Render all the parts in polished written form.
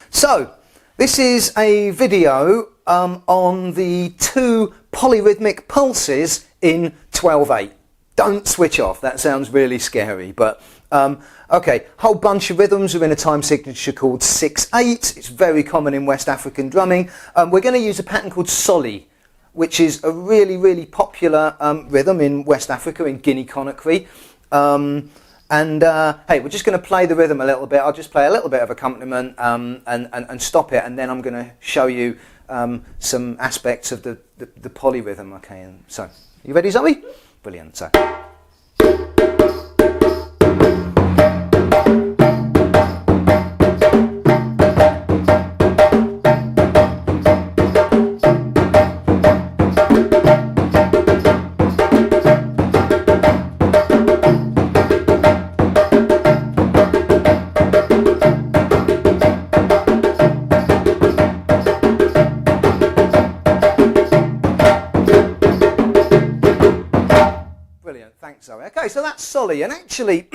So, this is a video on the 2 polyrhythmic pulses in 12/8. Don't switch off, that sounds really scary, but okay, whole bunch of rhythms are in a time signature called 6/8. It's very common in West African drumming. We're going to use a pattern called Soli, which is a really popular rhythm in West Africa, in Guinea-Conakry. Hey, we're just going to play the rhythm a little bit. I'll just play a little bit of accompaniment and stop it, and then I'm going to show you some aspects of the polyrhythm. Okay, and so, you ready, Zoe? Brilliant. So. Okay, so that's Soli, and actually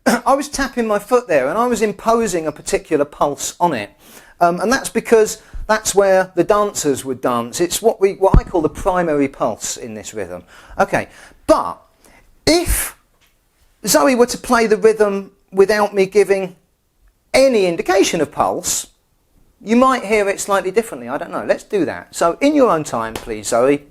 I was tapping my foot there and I was imposing a particular pulse on it, and that's because that's where the dancers would dance. It's what I call the primary pulse in this rhythm. Okay, but if Zoe were to play the rhythm without me giving any indication of pulse, you might hear it slightly differently. I don't know. Let's do that. So in your own time, please, Zoe.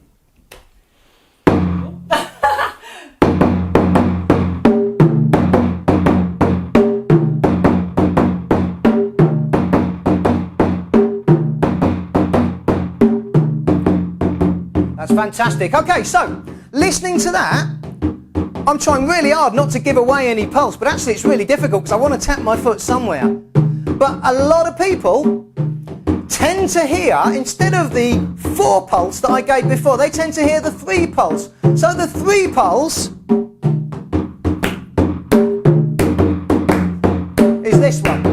That's fantastic. Okay, so listening to that, I'm trying really hard not to give away any pulse, but actually it's really difficult because I want to tap my foot somewhere. But a lot of people tend to hear, instead of the 4 pulse that I gave before, they tend to hear the 3 pulse. So the 3 pulse is this one.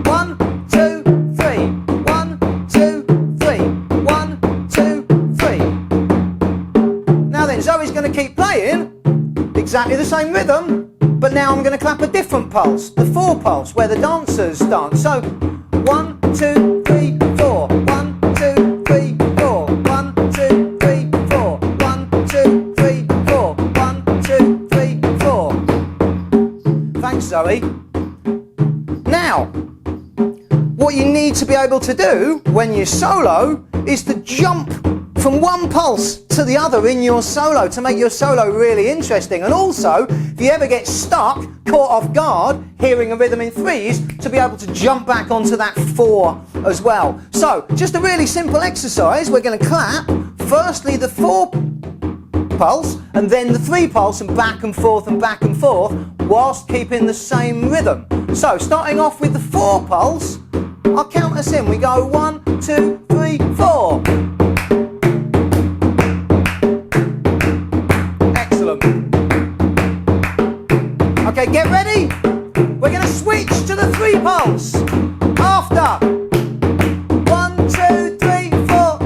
1, 2, 3. 1, 2, 3. 1, 2, 3. Now then, Zoe's going to keep playing exactly the same rhythm, but now I'm going to clap a different pulse, the 4 pulse, where the dancers dance. So 1, 2, 3, 4. 1, 2, 3, 4. 1, 2, 3, 4. 1, 2, 3, 4. 1, 2, 3, 4. Thanks, Zoe. Now, what you need to be able to do when you solo is to jump from one pulse to the other in your solo to make your solo really interesting, and also if you ever get stuck, caught off guard hearing a rhythm in 3s, to be able to jump back onto that 4 as well. So just a really simple exercise. We're going to clap firstly the 4 pulse and then the 3 pulse, and back and forth whilst keeping the same rhythm. So starting off with the 4 pulse, I'll count us in. We go 1, 2, 3, 4. Okay, get ready. We're going to switch to the 3 pulse. After 1, 2, 3, 4.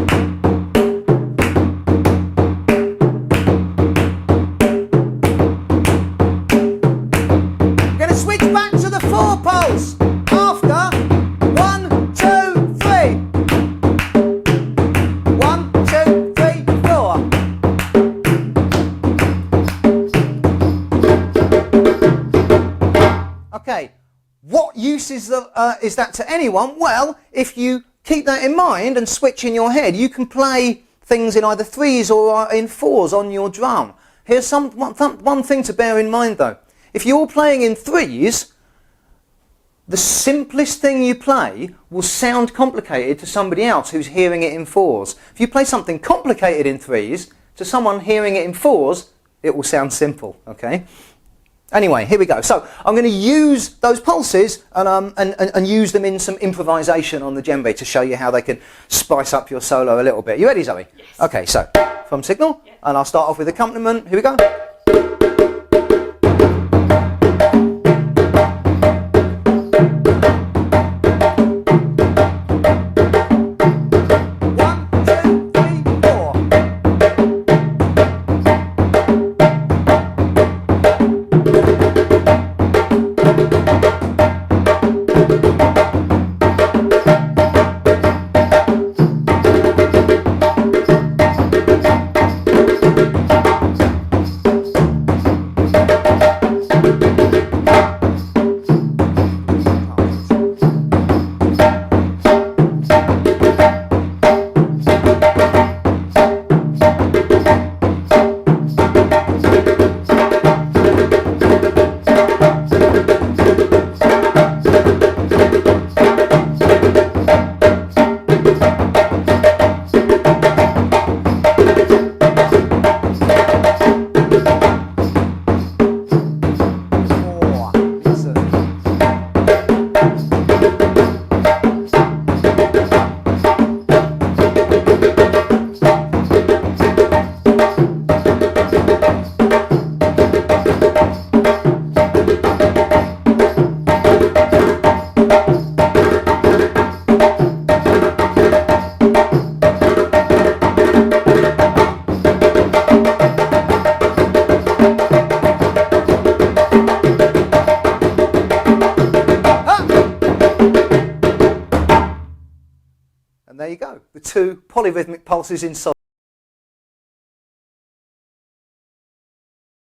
We're going to switch back to the 4 pulse. After 1, 2, 3. 1, 2, 3, 4. Okay, what use is that to anyone? Well, if you keep that in mind and switch in your head, you can play things in either 3s or in 4s on your drum. Here's one thing to bear in mind though. If you're playing in 3s, the simplest thing you play will sound complicated to somebody else who's hearing it in 4s. If you play something complicated in 3s, to someone hearing it in 4s, it will sound simple, okay? Anyway, here we go. So I'm going to use those pulses and use them in some improvisation on the djembe to show you how they can spice up your solo a little bit. You ready, Zoe? Yes. Okay, so from signal, yes. And I'll start off with accompaniment. Here we go. And there you go, the two polyrhythmic pulses in Soli.